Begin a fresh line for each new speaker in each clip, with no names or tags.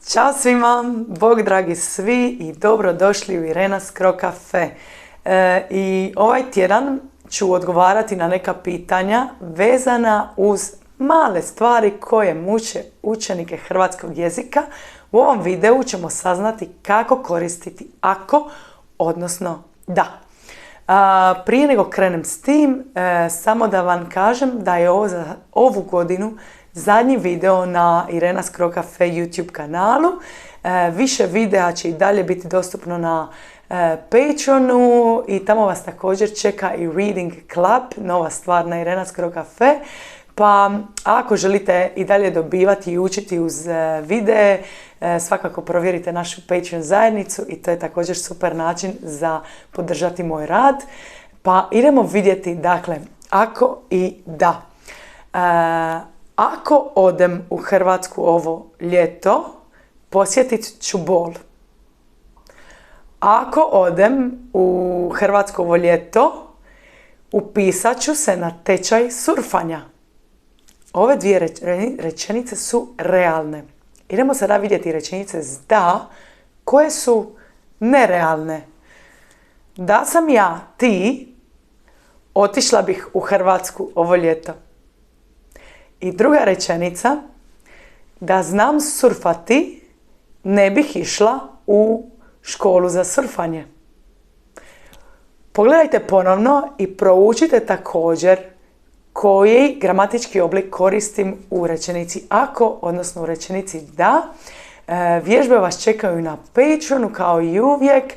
Ćao svima, Bog dragi svi i dobrodošli u Irena's Cro Cafe. I ovaj tjedan ću odgovarati na neka pitanja vezana uz male stvari koje muče učenike hrvatskog jezika. U ovom videu ćemo saznati kako koristiti ako, odnosno da. Prije nego krenem s tim, samo da vam kažem da je ovo za ovu godinu zadnji video na Irena's Cro Cafe YouTube kanalu. Više videa će i dalje biti dostupno na Patreonu i tamo vas također čeka i Reading Club, nova stvar na Irena's Cro Cafe. Pa ako želite i dalje dobivati i učiti uz videe, svakako provjerite našu Patreon zajednicu i to je također super način za podržati moj rad. Pa idemo vidjeti, dakle, ako i da. Ako odem u Hrvatsku ovo ljeto, posjetit ću Bol. Ako odem u Hrvatsku ovo ljeto, upisat ću se na tečaj surfanja. Ove dvije rečenice su realne. Idemo sada vidjeti rečenice s da, koje su nerealne. Da sam ja ti, otišla bih u Hrvatsku ovo ljeto. I druga rečenica, da znam surfati, ne bih išla u školu za surfanje. Pogledajte ponovno i proučite također koji gramatički oblik koristim u rečenici ako, odnosno u rečenici da. Vježbe vas čekaju na Patreonu kao i uvijek.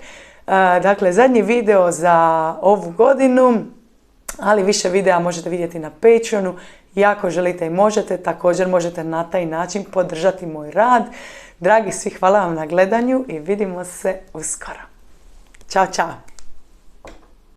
Dakle, zadnji video za ovu godinu, ali više videa možete vidjeti na Patreonu. I ako želite i možete, također možete na taj način podržati moj rad. Dragi svi, hvala vam na gledanju i vidimo se uskoro. Ćao, čao!